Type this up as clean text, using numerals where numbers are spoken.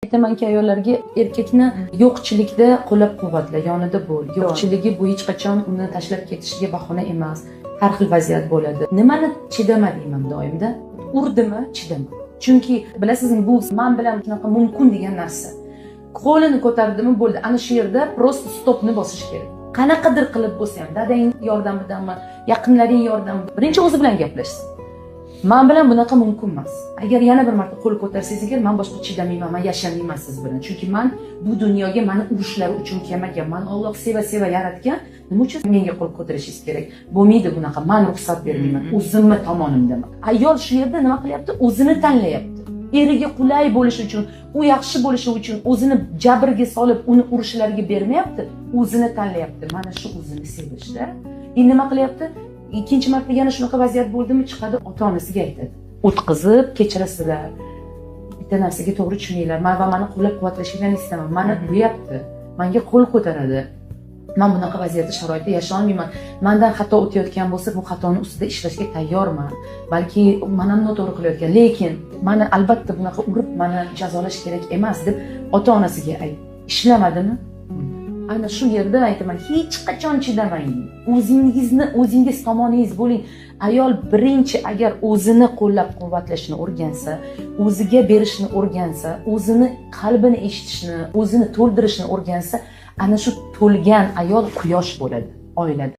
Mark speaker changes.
Speaker 1: Aytamanki ayollarga erkakni yo'qchilikda qo'llab-quvvatla, yonida bo'l. Yo'qchiligi bu hech qachon uni tashlab ketishiga bahona emas. Har xil vaziyat bo'ladi. Nimani chidama deyman doimda? Urdimi, chidama. Chunki bilasizmi, bu men bilan shunaqa mumkin degan narsa. Qo'lini ko'tardimi bo'ldi. Ana shu yerda prosta stopni bosish kerak. Qanaqadir qilib bo'lsa ham, dadang yordamidami, yaqinlaring yordamida, birinchi o'zi bilan gaplashsin. Men bilan bunaqa mumkin emas. Agar yana bir marta qo'l ko'tarsangiz, men boshqa chidamayman, men yashamayman siz bilan. Chunki men bu dunyoga meni urishlari uchun kelmaganman. Alloh seva yaratgan. Nima uchun menga qo'l ko'tarishingiz kerak? Bo'lmaydi bunaqa. Men ruxsat bermayman. O'zimni tomonimdan. Ayol shu yerda nima qilyapti? O'zini tanlayapti. Eriga qulay bo'lish uchun, u yaxshi bo'lishi uchun o'zini jabrga solib, uni urishlariga bermayapti. O'zini tanlayapti. Mana shu o'zini sevishda. Endi nima qilyapti? Ikkinchi marta yana shunaqa vaziyat bo'ldimi, chiqadi ota-onasiga aytadi. O'tkazib, kechirasizlar. Bitta narsaga to'g'ri tushuninglar. Men va meni qo'llab-quvvatlashinglarni istaman. Meni bo'yapti. Menga qo'l ko'taradi. Men bunaqa vaziyatda sharoitda yasha olmayman. Mendan xato o'tayotgan bo'lsa, bu xatoni ustida ishlashga tayyorman. Balki men ham noto'g'ri qilayotgan, lekin meni albatta bunaqa urib, meni jazolash kerak emas deb ota-onasiga ayt. Ishlamadimi? Aynan shu yerda aytaman, hech qachon chidamang. O'zingiz tomoningiz bo'ling. Ayol birinchi agar o'zini qo'llab-quvvatlashni o'rgansa, o'ziga berishni o'rgansa, o'zini qalbini eshitishni, o'zini to'ldirishni o'rgansa, ana shu to'lgan ayol quyosh bo'ladi oilada.